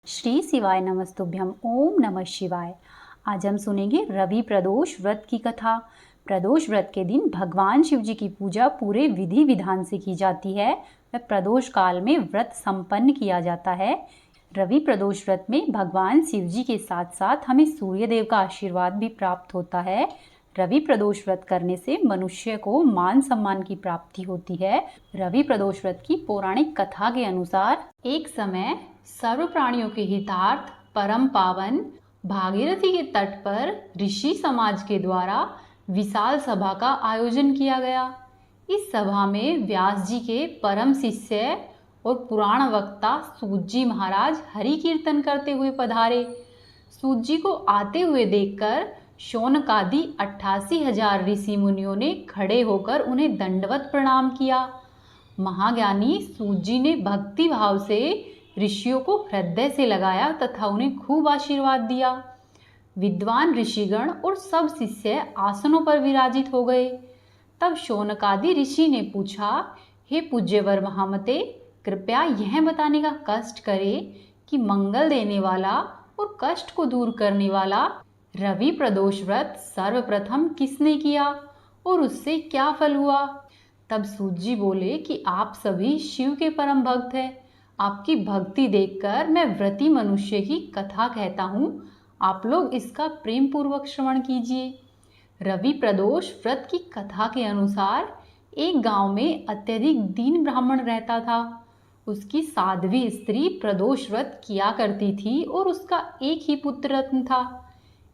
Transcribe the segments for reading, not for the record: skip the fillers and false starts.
श्री शिवाय नमस्तुभ्यम। ओम नमः शिवाय। आज हम सुनेंगे रवि प्रदोष व्रत की कथा। प्रदोष व्रत के दिन भगवान शिव जी की पूजा पूरे विधि विधान से की जाती है व प्रदोष काल में व्रत संपन्न किया जाता है। रवि प्रदोष व्रत में भगवान शिव जी के साथ साथ हमें सूर्य देव का आशीर्वाद भी प्राप्त होता है। रवि प्रदोष व्रत करने से मनुष्य को मान सम्मान की प्राप्ति होती है। रवि प्रदोष व्रत की पौराणिक कथा के अनुसार एक समय सर्व प्राणियों के हितार्थ परम पावन भागीरथी के तट पर ऋषि समाज के द्वारा विशाल सभा का आयोजन किया गया। इस सभा में व्यास जी के परम शिष्य और पुराण वक्ता सूत जी महाराज हरि कीर्तन करते हुए पधारे। सूत जी को आते हुए देखकर शौनकादि 88,000 ऋषि मुनियों ने खड़े होकर उन्हें दंडवत प्रणाम किया। महाज्ञानी सूत जी ने भक्ति भाव से ऋषियों को हृदय से लगाया तथा उन्हें खूब आशीर्वाद दिया। विद्वान ऋषिगण और सब शिष्य आसनों पर विराजित हो गए। तब शौनकादि ऋषि ने पूछा, हे पूज्यवर महामते, कृपया यह बताने का कष्ट करे कि मंगल देने वाला और कष्ट को दूर करने वाला रवि प्रदोष व्रत सर्वप्रथम किसने किया और उससे क्या फल हुआ। तब सूत जी बोले कि आप सभी शिव के परम भक्त हैं। आपकी भक्ति देखकर मैं व्रती मनुष्य की कथा कहता हूँ, आप लोग इसका प्रेम पूर्वक श्रवण कीजिए। रवि प्रदोष व्रत की कथा के अनुसार एक गांव में अत्यधिक दीन ब्राह्मण रहता था। उसकी साध्वी स्त्री प्रदोष व्रत किया करती थी और उसका एक ही पुत्र रत्न था।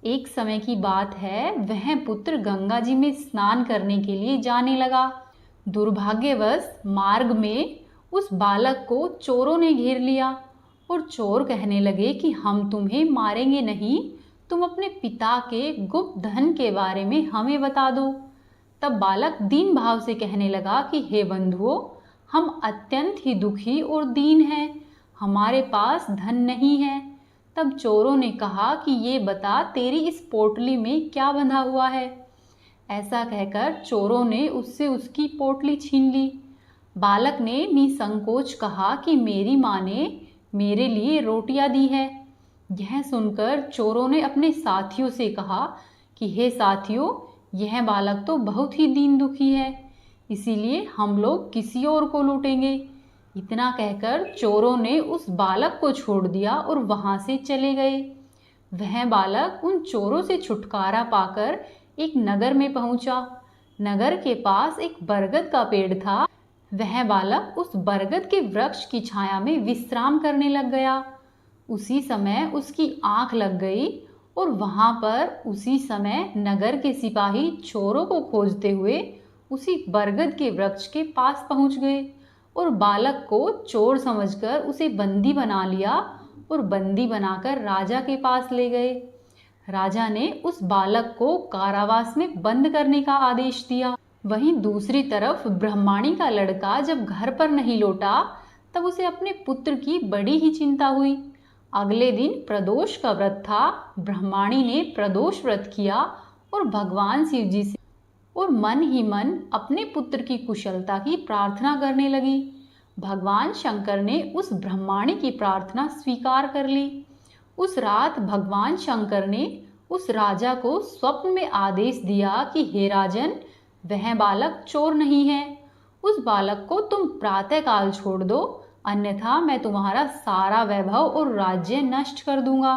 एक समय की बात है, वह पुत्र गंगा जी में स्नान करने के लिए जाने लगा। दुर्भाग्यवश मार्ग में उस बालक को चोरों ने घेर लिया और चोर कहने लगे कि हम तुम्हें मारेंगे नहीं, तुम अपने पिता के गुप्त धन के बारे में हमें बता दो। तब बालक दीन भाव से कहने लगा कि हे बंधुओं, हम अत्यंत ही दुखी और दीन हैं, हमारे पास धन नहीं है। तब चोरों ने कहा कि ये बता, तेरी इस पोटली में क्या बंधा हुआ है। ऐसा कहकर चोरों ने उससे उसकी पोटली छीन ली। बालक ने निसंकोच कहा कि मेरी माँ ने मेरे लिए रोटियां दी है। यह सुनकर चोरों ने अपने साथियों से कहा कि हे साथियों, यह बालक तो बहुत ही दीन दुखी है, इसीलिए हम लोग किसी और को लूटेंगे। इतना कहकर चोरों ने उस बालक को छोड़ दिया और वहां से चले गए। वह बालक उन चोरों से छुटकारा पाकर एक नगर में पहुंचा। नगर के पास एक बरगद का पेड़ था। वह बालक उस बरगद के वृक्ष की छाया में विश्राम करने लग गया। उसी समय उसकी आंख लग गई और वहां पर उसी समय नगर के सिपाही चोरों को खोजते हुए उसी बरगद के वृक्ष के पास पहुंच गए और बालक को चोर समझकर उसे बंदी बना लिया और बंदी बनाकर राजा के पास ले गए। राजा ने उस बालक को कारावास में बंद करने का आदेश दिया। वहीं दूसरी तरफ ब्रह्माणी का लड़का जब घर पर नहीं लौटा, तब उसे अपने पुत्र की बड़ी ही चिंता हुई। अगले दिन प्रदोष का व्रत था। ब्रह्माणी ने प्रदोष व्रत किया और भगवान शिव जी से और मन ही मन अपने पुत्र की कुशलता की प्रार्थना करने लगी। भगवान शंकर ने उस ब्रह्माणी की प्रार्थना स्वीकार कर ली। उस रात भगवान शंकर ने उस राजा को स्वप्न में आदेश दिया कि हे राजन, वह बालक चोर नहीं है, उस बालक को तुम प्रातः काल छोड़ दो, अन्यथा मैं तुम्हारा सारा वैभव और राज्य नष्ट कर दूंगा।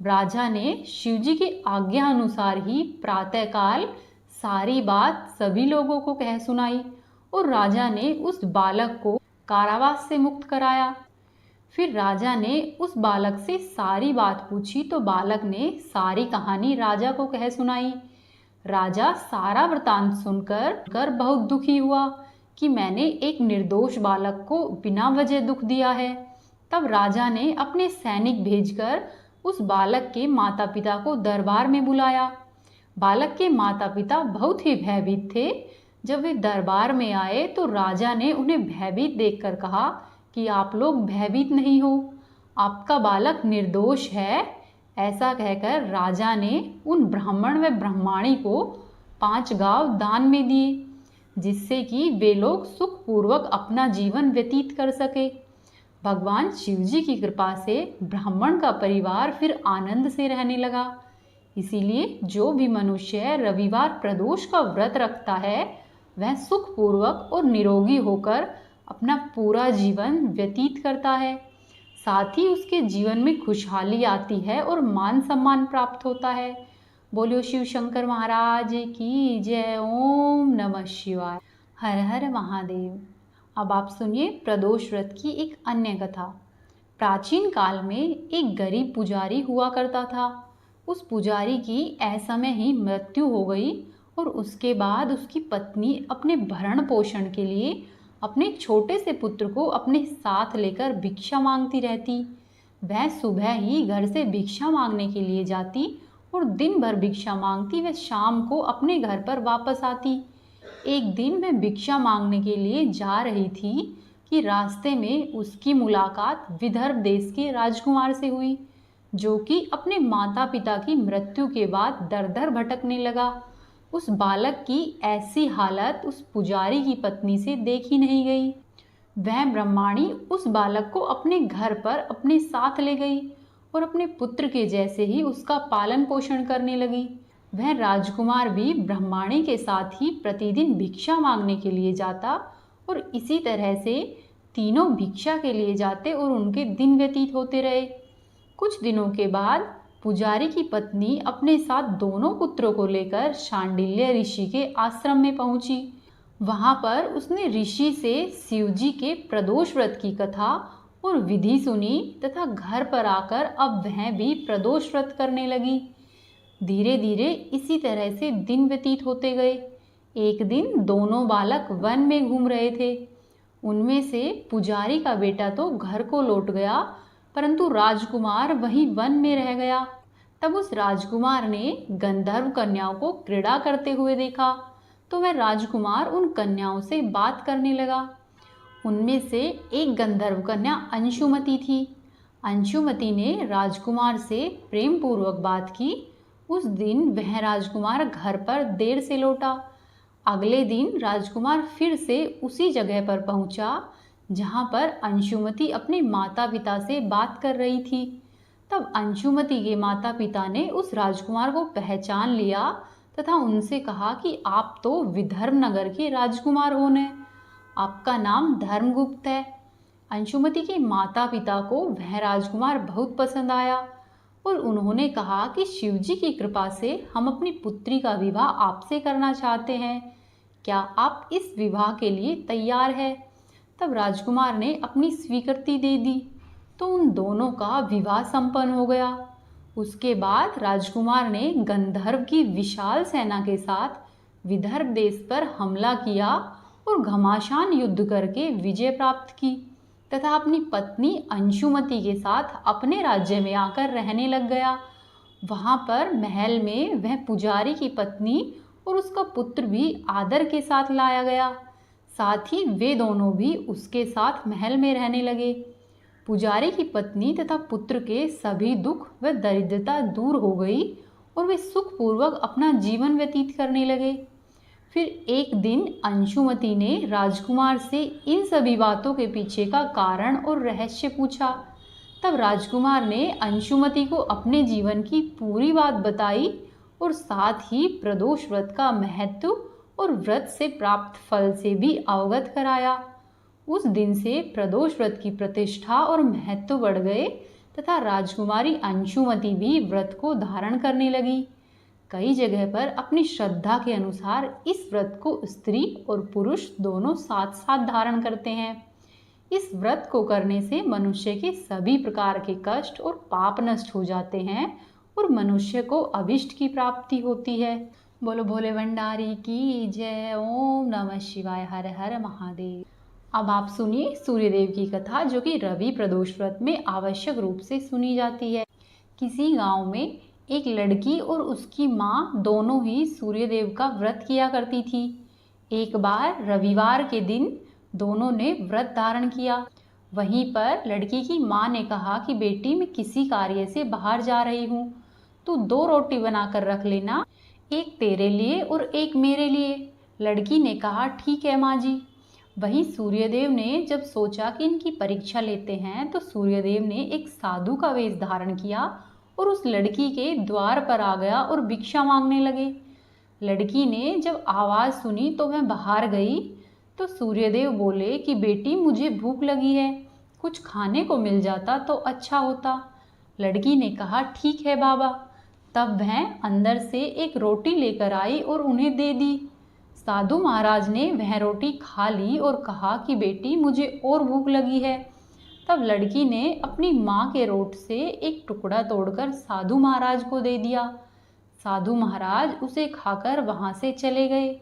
राजा ने शिवजी की आज्ञा अनुसार ही प्रातः काल सारी बात सभी लोगों को कह सुनाई और राजा ने उस बालक को कारावास से मुक्त कराया। फिर राजा ने उस बालक से सारी बात पूछी तो बालक ने सारी कहानी राजा को कह सुनाई। राजा सारा वृतांत सुनकर बहुत दुखी हुआ कि मैंने एक निर्दोष बालक को बिना वजह दुख दिया है। तब राजा ने अपने सैनिक भेजकर उस बालक के माता पिता को दरबार में बुलाया। बालक के माता पिता बहुत ही भयभीत थे। जब वे दरबार में आए तो राजा ने उन्हें भयभीत देखकर कहा कि आप लोग भयभीत नहीं हो, आपका बालक निर्दोष है। ऐसा कहकर राजा ने उन ब्राह्मण व ब्राह्मणी को 5 गांव दान में दिए, जिससे कि वे लोग सुखपूर्वक अपना जीवन व्यतीत कर सके। भगवान शिव जी की कृपा से ब्राह्मण का परिवार फिर आनंद से रहने लगा। इसीलिए जो भी मनुष्य रविवार प्रदोष का व्रत रखता है वह सुखपूर्वक और निरोगी होकर अपना पूरा जीवन व्यतीत करता है। साथ ही उसके जीवन में खुशहाली आती है और मान सम्मान प्राप्त होता है। बोलियो शिव शंकर महाराज की जय। ओम नमः शिवाय। हर हर महादेव। अब आप सुनिए प्रदोष व्रत की एक अन्य कथा। प्राचीन काल में एक गरीब पुजारी हुआ करता था। उस पुजारी की असमय ही मृत्यु हो गई और उसके बाद उसकी पत्नी अपने भरण पोषण के लिए अपने छोटे से पुत्र को अपने साथ लेकर भिक्षा मांगती रहती। वह सुबह ही घर से भिक्षा मांगने के लिए जाती और दिन भर भिक्षा मांगती वह शाम को अपने घर पर वापस आती। एक दिन वह भिक्षा मांगने के लिए जा रही थी कि रास्ते में उसकी मुलाकात विदर्भ देश के राजकुमार से हुई, जो कि अपने माता पिता की मृत्यु के बाद दर दर भटकने लगा। उस बालक की ऐसी हालत उस पुजारी की पत्नी से देखी नहीं गई। वह ब्रह्माणी उस बालक को अपने घर पर अपने साथ ले गई और अपने पुत्र के जैसे ही उसका पालन पोषण करने लगी। वह राजकुमार भी ब्रह्माणी के साथ ही प्रतिदिन भिक्षा मांगने के लिए जाता और इसी तरह से तीनों भिक्षा के लिए जाते और उनके दिन व्यतीत होते रहे। कुछ दिनों के बाद पुजारी की पत्नी अपने साथ दोनों पुत्रों को लेकर शांडिल्य ऋषि के आश्रम में पहुंची। वहां पर उसने ऋषि से शिव जी के प्रदोष व्रत की कथा और विधि सुनी तथा घर पर आकर अब वह भी प्रदोष व्रत करने लगी। धीरे धीरे इसी तरह से दिन व्यतीत होते गए। एक दिन दोनों बालक वन में घूम रहे थे। उनमें से पुजारी का बेटा तो घर को लौट गया, परंतु राजकुमार वहीं वन में रह गया। तब उस राजकुमार ने गंधर्व कन्याओं को क्रीड़ा करते हुए देखा, तो वह राजकुमार उन कन्याओं से बात करने लगा। उनमें से एक गंधर्व कन्या अंशुमति थी। अंशुमति ने राजकुमार से प्रेम पूर्वक बात की। उस दिन वह राजकुमार घर पर देर से लौटा। अगले दिन राजकुमार फिर से उसी जगह पर पहुंचा जहां पर अंशुमति अपने माता पिता से बात कर रही थी। तब अंशुमति के माता पिता ने उस राजकुमार को पहचान लिया तथा उनसे कहा कि आप तो विदर्भ नगर के राजकुमार होने, आपका नाम धर्मगुप्त है। अंशुमति के माता पिता को वह राजकुमार बहुत पसंद आया और उन्होंने कहा कि शिवजी की कृपा से हम अपनी पुत्री का विवाह आपसे करना चाहते हैं, क्या आप इस विवाह के लिए तैयार हैं? तब राजकुमार ने अपनी स्वीकृति दे दी तो उन दोनों का विवाह संपन्न हो गया। उसके बाद राजकुमार ने गंधर्व की विशाल सेना के साथ विदर्भ देश पर हमला किया और घमासान युद्ध करके विजय प्राप्त की तथा अपनी पत्नी अंशुमति के साथ अपने राज्य में आकर रहने लग गया। वहाँ पर महल में वह पुजारी की पत्नी और उसका पुत्र भी आदर के साथ लाया गया। साथ ही वे दोनों भी उसके साथ महल में रहने लगे। पुजारी की पत्नी तथा पुत्र के सभी दुख व दरिद्रता दूर हो गई और वे सुखपूर्वक अपना जीवन व्यतीत करने लगे। फिर एक दिन अंशुमति ने राजकुमार से इन सभी बातों के पीछे का कारण और रहस्य पूछा। तब राजकुमार ने अंशुमति को अपने जीवन की पूरी बात बताई और साथ ही प्रदोष व्रत का महत्व और व्रत से प्राप्त फल से भी अवगत कराया। उस दिन से प्रदोष व्रत की प्रतिष्ठा और महत्व बढ़ गए तथा राजकुमारी अंशुमति भी व्रत को धारण करने लगी। कई जगह पर अपनी श्रद्धा के अनुसार इस व्रत को स्त्री और पुरुष दोनों साथ साथ धारण करते हैं। इस व्रत को करने से मनुष्य के सभी प्रकार के कष्ट और पाप नष्ट हो जाते हैं और मनुष्य को अभिष्ट की प्राप्ति होती है। बोलो भोले भंडारी की जय। ओम नमः शिवाय। हर हर महादेव। अब आप सुनिए सूर्यदेव की कथा, जो कि रवि प्रदोष व्रत में आवश्यक रूप से सुनी जाती है। किसी गांव में एक लड़की और उसकी माँ दोनों ही सूर्यदेव का व्रत किया करती थी। एक बार रविवार के दिन दोनों ने व्रत धारण किया। वहीं पर लड़की की माँ ने कहा कि बेटी, मैं किसी कार्य से बाहर जा रही हूँ, तू 2 रोटी बनाकर रख लेना, एक तेरे लिए और एक मेरे लिए। लड़की ने कहा ठीक है माँ जी। वहीं सूर्यदेव ने जब सोचा कि इनकी परीक्षा लेते हैं तो सूर्यदेव ने एक साधु का वेश धारण किया और उस लड़की के द्वार पर आ गया और भिक्षा मांगने लगे। लड़की ने जब आवाज़ सुनी तो वह बाहर गई। तो सूर्यदेव बोले कि बेटी, मुझे भूख लगी है, कुछ खाने को मिल जाता तो अच्छा होता। लड़की ने कहा ठीक है बाबा। तब वह अंदर से एक रोटी लेकर आई और उन्हें दे दी। साधु महाराज ने वह रोटी खा ली और कहा कि बेटी, मुझे और भूख लगी है। तब लड़की ने अपनी माँ के रोट से एक टुकड़ा तोड़कर साधु महाराज को दे दिया। साधु महाराज उसे खाकर वहाँ से चले गए।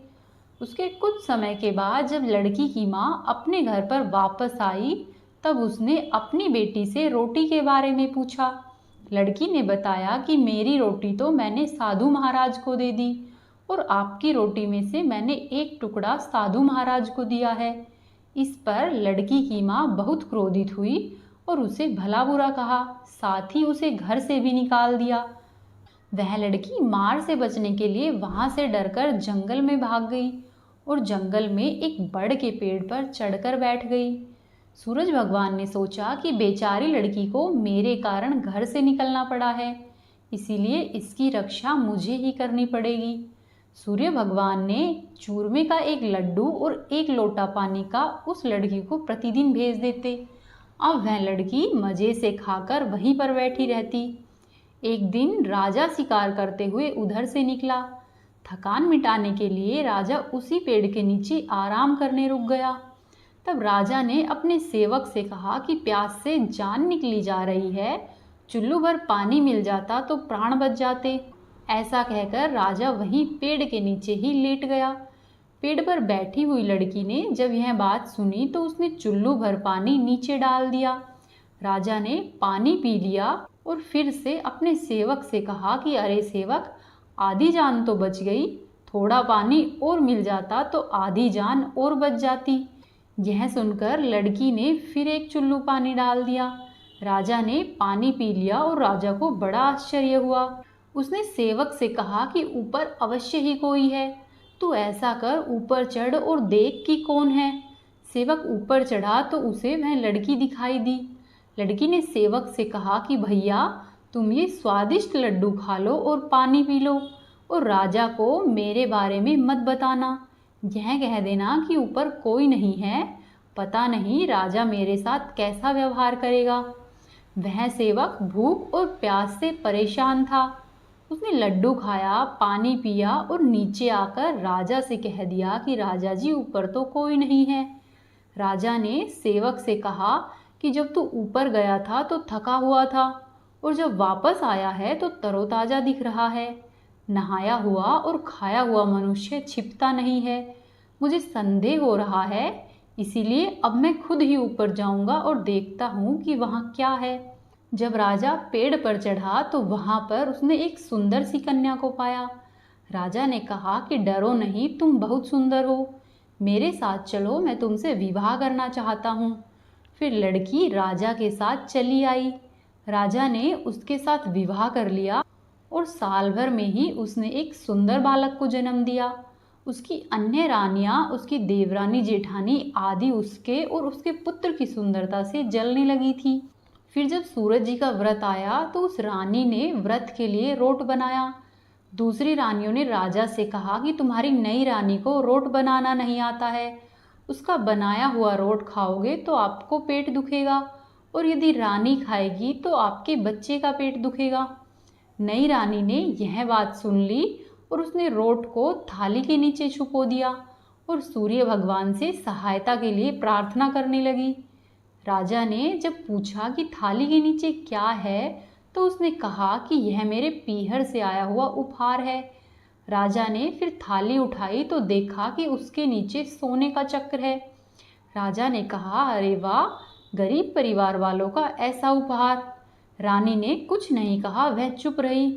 उसके कुछ समय के बाद जब लड़की की माँ अपने घर पर वापस आई तब उसने अपनी बेटी से रोटी के बारे में पूछा। लड़की ने बताया कि मेरी रोटी तो मैंने साधु महाराज को दे दी और आपकी रोटी में से मैंने एक टुकड़ा साधु महाराज को दिया है। इस पर लड़की की माँ बहुत क्रोधित हुई और उसे भला बुरा कहा, साथ ही उसे घर से भी निकाल दिया। वह लड़की मार से बचने के लिए वहाँ से डरकर जंगल में भाग गई और जंगल में एक बड़ के पेड़ पर चढ़कर बैठ गई। सूरज भगवान ने सोचा कि बेचारी लड़की को मेरे कारण घर से निकलना पड़ा है, इसीलिए इसकी रक्षा मुझे ही करनी पड़ेगी। सूर्य भगवान ने चूरमे का एक लड्डू और एक लोटा पानी का उस लड़की को प्रतिदिन भेज देते। अब वह लड़की मज़े से खाकर वहीं पर बैठी रहती। एक दिन राजा शिकार करते हुए उधर से निकला। थकान मिटाने के लिए राजा उसी पेड़ के नीचे आराम करने रुक गया। तब राजा ने अपने सेवक से कहा कि प्यास से जान निकली जा रही है, चुल्लू भर पानी मिल जाता तो प्राण बच जाते। ऐसा कहकर राजा वहीं पेड़ के नीचे ही लेट गया। पेड़ पर बैठी हुई लड़की ने जब यह बात सुनी तो उसने चुल्लू भर पानी नीचे डाल दिया। राजा ने पानी पी लिया और फिर से अपने सेवक से कहा कि अरे सेवक, आधी जान तो बच गई, थोड़ा पानी और मिल जाता तो आधी जान और बच जाती। यह सुनकर लड़की ने फिर एक चुल्लू पानी डाल दिया। राजा ने पानी पी लिया और राजा को बड़ा आश्चर्य हुआ। उसने सेवक से कहा कि ऊपर अवश्य ही कोई है, तू ऐसा कर ऊपर चढ़ और देख कि कौन है। सेवक ऊपर चढ़ा तो उसे वह लड़की दिखाई दी। लड़की ने सेवक से कहा कि भैया, तुम ये स्वादिष्ट लड्डू खा लो और पानी पी लो और राजा को मेरे बारे में मत बताना। यह कह देना कि ऊपर कोई नहीं है, पता नहीं राजा मेरे साथ कैसा व्यवहार करेगा। वह सेवक भूख और प्यास से परेशान था। उसने लड्डू खाया, पानी पिया और नीचे आकर राजा से कह दिया कि राजा जी, ऊपर तो कोई नहीं है। राजा ने सेवक से कहा कि जब तू ऊपर गया था तो थका हुआ था और जब वापस आया है तो तरोताज़ा दिख रहा है। नहाया हुआ और खाया हुआ मनुष्य छिपता नहीं है। मुझे संदेह हो रहा है, इसीलिए अब मैं खुद ही ऊपर जाऊंगा और देखता हूँ कि वहाँ क्या है। जब राजा पेड़ पर चढ़ा तो वहाँ पर उसने एक सुंदर सी कन्या को पाया। राजा ने कहा कि डरो नहीं, तुम बहुत सुंदर हो, मेरे साथ चलो, मैं तुमसे विवाह करना चाहता हूँ। फिर लड़की राजा के साथ चली आई। राजा ने उसके साथ विवाह कर लिया और साल भर में ही उसने एक सुंदर बालक को जन्म दिया। उसकी अन्य रानियां, उसकी देवरानी जेठानी आदि उसके और उसके पुत्र की सुंदरता से जलने लगी थी। फिर जब सूरज जी का व्रत आया तो उस रानी ने व्रत के लिए रोट बनाया। दूसरी रानियों ने राजा से कहा कि तुम्हारी नई रानी को रोट बनाना नहीं आता है, उसका बनाया हुआ रोट खाओगे तो आपको पेट दुखेगा और यदि रानी खाएगी तो आपके बच्चे का पेट दुखेगा। नई रानी ने यह बात सुन ली और उसने रोट को थाली के नीचे छुपो दिया और सूर्य भगवान से सहायता के लिए प्रार्थना करने लगी। राजा ने जब पूछा कि थाली के नीचे क्या है तो उसने कहा कि यह मेरे पीहर से आया हुआ उपहार है। राजा ने फिर थाली उठाई तो देखा कि उसके नीचे सोने का चक्र है। राजा ने कहा, अरे वाह, गरीब परिवार वालों का ऐसा उपहार। रानी ने कुछ नहीं कहा, वह चुप रही।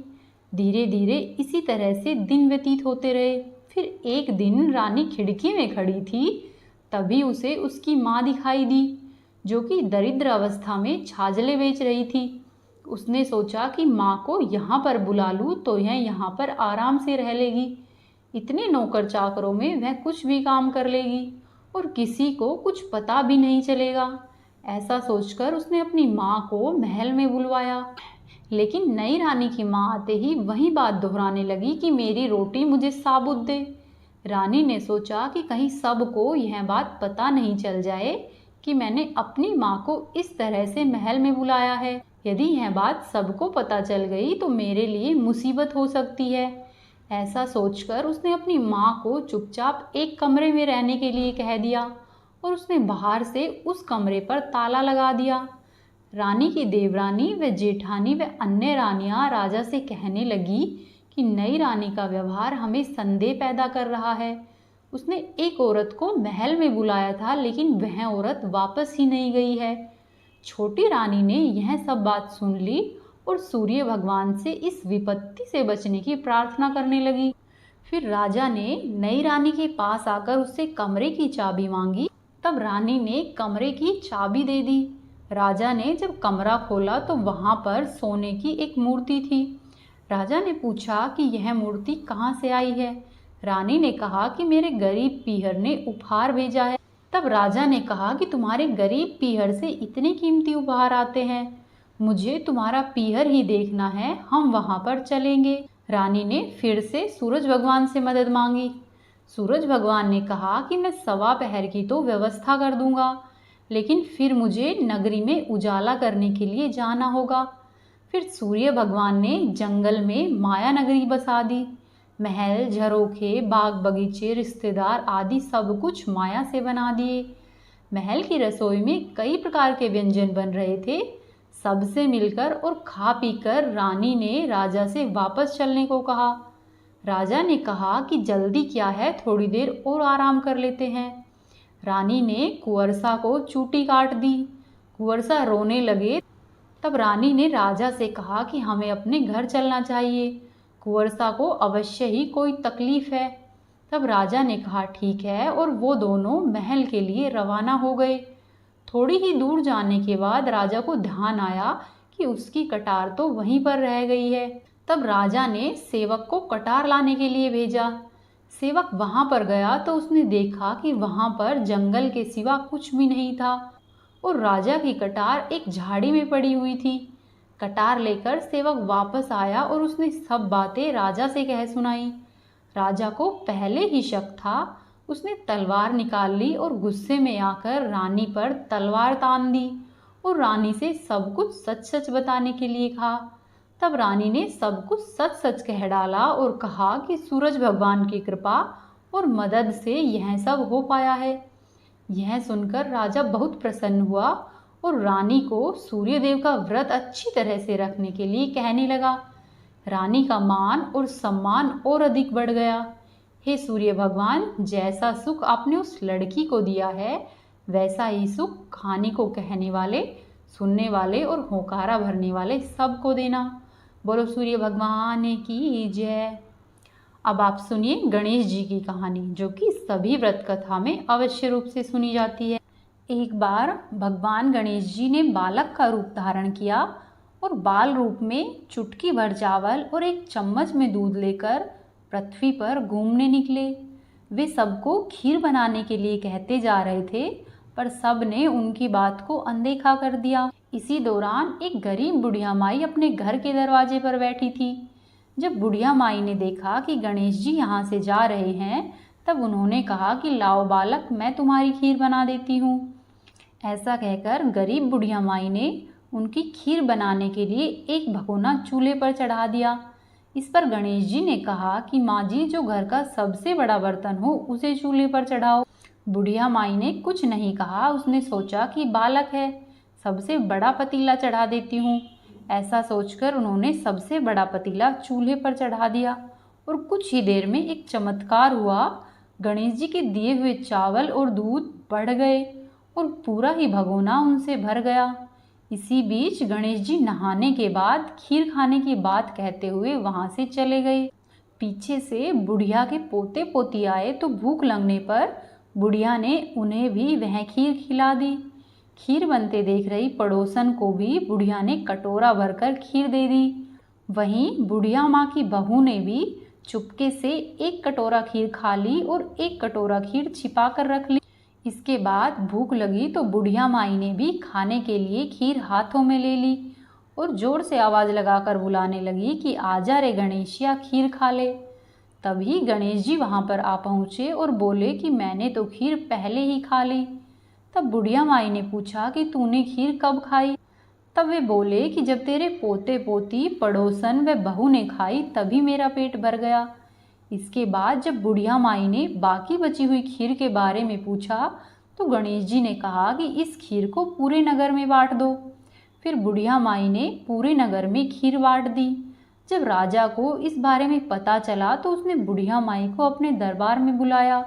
धीरे धीरे इसी तरह से दिन व्यतीत होते रहे। फिर एक दिन रानी खिड़की में खड़ी थी, तभी उसे उसकी माँ दिखाई दी जो कि दरिद्र अवस्था में छाजले बेच रही थी। उसने सोचा कि माँ को यहाँ पर बुला लूँ तो यह यहाँ पर आराम से रह लेगी, इतने नौकर चाकरों में वह कुछ भी काम कर लेगी और किसी को कुछ पता भी नहीं चलेगा। ऐसा सोचकर उसने अपनी माँ को महल में बुलवाया। लेकिन नई रानी की माँ आते ही वही बात दोहराने लगी कि मेरी रोटी मुझे साबुत दे। रानी ने सोचा कि कहीं सबको यह बात पता नहीं चल जाए कि मैंने अपनी माँ को इस तरह से महल में बुलाया है। यदि यह बात सबको पता चल गई तो मेरे लिए मुसीबत हो सकती है। ऐसा सोचकर उसने अपनी माँ को चुपचाप एक कमरे में रहने के लिए कह दिया और उसने बाहर से उस कमरे पर ताला लगा दिया। रानी की देवरानी व जेठानी व अन्य रानियां राजा से कहने लगी कि नई रानी का व्यवहार हमें संदेह पैदा कर रहा है। उसने एक औरत को महल में बुलाया था लेकिन वह औरत वापस ही नहीं गई है। छोटी रानी ने यह सब बात सुन ली और सूर्य भगवान से इस विपत्ति से बचने की प्रार्थना करने लगी। फिर राजा ने नई रानी के पास आकर उससे कमरे की चाबी मांगी। तब रानी ने कमरे की चाबी दे दी। राजा ने जब कमरा खोला तो वहां पर सोने की एक मूर्ति थी। राजा ने पूछा कि यह मूर्ति कहाँ से आई है। रानी ने कहा कि मेरे गरीब पीहर ने उपहार भेजा है। तब राजा ने कहा कि तुम्हारे गरीब पीहर से इतने कीमती उपहार आते हैं, मुझे तुम्हारा पीहर ही देखना है, हम वहां पर चलेंगे। रानी ने फिर से सूरज भगवान से मदद मांगी। सूरज भगवान ने कहा कि मैं सवा पहर की तो व्यवस्था कर दूंगा, लेकिन फिर मुझे नगरी में उजाला करने के लिए जाना होगा। फिर सूर्य भगवान ने जंगल में माया नगरी बसा दी। महल, झरोखे, बाग बगीचे, रिश्तेदार आदि सब कुछ माया से बना दिए। महल की रसोई में कई प्रकार के व्यंजन बन रहे थे। सबसे मिलकर और खा पीकर रानी ने राजा से वापस चलने को कहा। राजा ने कहा कि जल्दी क्या है, थोड़ी देर और आराम कर लेते हैं। रानी ने कुंवरसा को चूटी काट दी। कुंवरसा रोने लगे। तब रानी ने राजा से कहा कि हमें अपने घर चलना चाहिए, कुंवरसा को अवश्य ही कोई तकलीफ है। तब राजा ने कहा ठीक है, और वो दोनों महल के लिए रवाना हो गए। थोड़ी ही दूर जाने के बाद राजा को ध्यान आया कि उसकी कटार तो वहीं पर रह गई है। तब राजा ने सेवक को कटार लाने के लिए भेजा। सेवक वहां पर गया तो उसने देखा कि वहां पर जंगल के सिवा कुछ भी नहीं था और राजा की कटार एक झाड़ी में पड़ी हुई थी। कटार लेकर सेवक वापस आया और उसने सब बातें राजा से कह सुनाई। राजा को पहले ही शक था। उसने तलवार निकाल ली और गुस्से में आकर रानी पर तलवार तान दी और रानी से सब कुछ सच सच बताने के लिए कहा। तब रानी ने सब कुछ सच सच कह डाला और कहा कि सूरज भगवान की कृपा और मदद से यह सब हो पाया है। यह सुनकर राजा बहुत प्रसन्न हुआ और रानी को सूर्यदेव का व्रत अच्छी तरह से रखने के लिए कहने लगा। रानी का मान और सम्मान और अधिक बढ़ गया। हे सूर्य भगवान, जैसा सुख आपने उस लड़की को दिया है वैसा ही सुख खाने को कहने वाले, सुनने वाले और होकारा भरने वाले सबको देना। बोलो सूर्य भगवान की जय। अब आप सुनिए गणेश जी की कहानी, जो कि सभी व्रत कथा में अवश्य रूप से सुनी जाती है। एक बार भगवान गणेश जी ने बालक का रूप धारण किया और बाल रूप में चुटकी भर चावल और एक चम्मच में दूध लेकर पृथ्वी पर घूमने निकले। वे सबको खीर बनाने के लिए कहते जा रहे थे, पर सब ने उनकी बात को अनदेखा कर दिया। इसी दौरान एक गरीब बुढ़िया माई अपने घर के दरवाजे पर बैठी थी। जब बुढ़िया माई ने देखा कि गणेश जी यहाँ से जा रहे हैं, तब उन्होंने कहा कि लाओ बालक, मैं तुम्हारी खीर बना देती हूँ। ऐसा कहकर गरीब बुढ़िया माई ने उनकी खीर बनाने के लिए एक भगोना चूल्हे पर चढ़ा दिया। इस पर गणेश जी ने कहा कि माँ जी, जो घर का सबसे बड़ा बर्तन हो उसे चूल्हे पर चढ़ाओ। बुढ़िया माई ने कुछ नहीं कहा। उसने सोचा कि बालक है, सबसे बड़ा पतीला चढ़ा देती हूँ। ऐसा सोचकर उन्होंने सबसे बड़ा पतीला चूल्हे पर चढ़ा दिया और कुछ ही देर में एक चमत्कार हुआ। गणेश जी के दिए हुए चावल और दूध बढ़ गए और पूरा ही भगोना उनसे भर गया। इसी बीच गणेश जी नहाने के बाद खीर खाने की बात कहते हुए वहां से चले गए। पीछे से बुढ़िया के पोते पोती आए तो भूख लगने पर बुढ़िया ने उन्हें भी वह खीर खिला दी। खीर बनते देख रही पड़ोसन को भी बुढ़िया ने कटोरा भरकर खीर दे दी। वहीं बुढ़िया माँ की बहू ने भी चुपके से एक कटोरा खीर खा ली और एक कटोरा खीर छिपा कर रख ली। इसके बाद भूख लगी तो बुढ़िया माई ने भी खाने के लिए खीर हाथों में ले ली और जोर से आवाज़ लगाकर बुलाने लगी कि आजा रे गणेशिया, खीर खा ले। तभी गणेश जी वहाँ पर आ पहुँचे और बोले कि मैंने तो खीर पहले ही खा ली। तब बुढ़िया माई ने पूछा कि तूने खीर कब खाई? तब वे बोले कि जब तेरे पोते पोती, पड़ोसन व बहू ने खाई तभी मेरा पेट भर गया। इसके बाद जब बुढ़िया माई ने बाकी बची हुई खीर के बारे में पूछा तो गणेश जी ने कहा कि इस खीर को पूरे नगर में बांट दो। फिर बुढ़िया माई ने पूरे नगर में खीर बांट दी। जब राजा को इस बारे में पता चला तो उसने बुढ़िया माई को अपने दरबार में बुलाया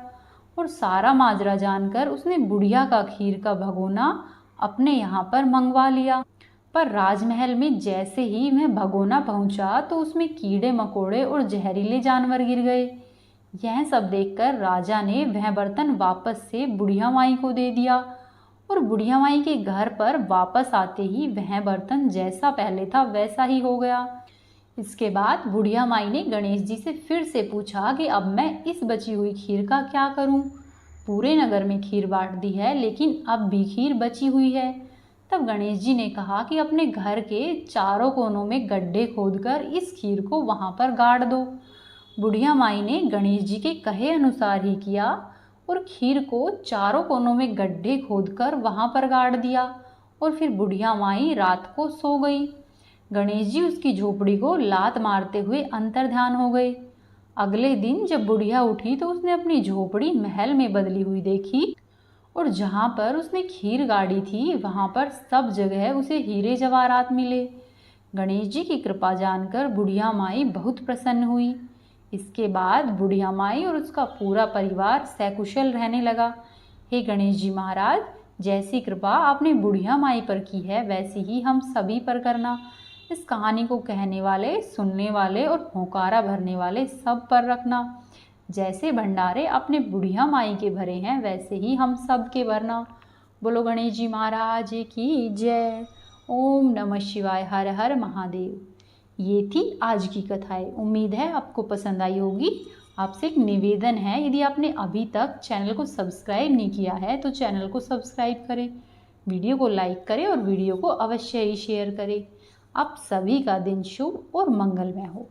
और सारा माजरा जानकर उसने बुढ़िया का खीर का भगोना अपने यहाँ पर मंगवा लिया। पर राजमहल में जैसे ही वह भगोना पहुंचा तो उसमें कीड़े मकोड़े और जहरीले जानवर गिर गए। यह सब देखकर राजा ने वह बर्तन वापस से बुढ़िया माई को दे दिया और बुढ़िया माई के घर पर वापस आते ही वह बर्तन जैसा पहले था वैसा ही हो गया। इसके बाद बुढ़िया माई ने गणेश जी से फिर से पूछा कि अब मैं इस बची हुई खीर का क्या करूं? पूरे नगर में खीर बांट दी है लेकिन अब भी खीर बची हुई है। तब गणेश जी ने कहा कि अपने घर के चारों कोनों में गड्ढे खोदकर इस खीर को वहां पर गाड़ दो। बुढ़िया माई ने गणेश जी के कहे अनुसार ही किया और खीर को चारों कोनों में गड्ढे खोदकर वहां पर गाड़ दिया और फिर बुढ़िया माई रात को सो गई। गणेश जी उसकी झोपड़ी को लात मारते हुए अंतर्ध्यान हो गए। अगले दिन जब बुढ़िया उठी तो उसने अपनी झोपड़ी महल में बदली हुई देखी और जहाँ पर उसने खीर गाड़ी थी वहाँ पर सब जगह उसे हीरे जवाहरात मिले। गणेश जी की कृपा जानकर बुढ़िया माई बहुत प्रसन्न हुई। इसके बाद बुढ़िया माई और उसका पूरा परिवार सकुशल रहने लगा। हे गणेश जी महाराज, जैसी कृपा आपने बुढ़िया माई पर की है वैसी ही हम सभी पर करना। इस कहानी को कहने वाले, सुनने वाले और होकारा भरने वाले सब पर रखना। जैसे भंडारे अपने बुढ़िया माई के भरे हैं वैसे ही हम सब के भरना। बोलो गणेश जी महाराज की जय। ओम नमः शिवाय। हर हर महादेव। ये थी आज की कथाएं। उम्मीद है आपको पसंद आई होगी। आपसे एक निवेदन है, यदि आपने अभी तक चैनल को सब्सक्राइब नहीं किया है तो चैनल को सब्सक्राइब करें, वीडियो को लाइक करें और वीडियो को अवश्य ही शेयर करें। आप सभी का दिन शुभ और मंगलमय हो।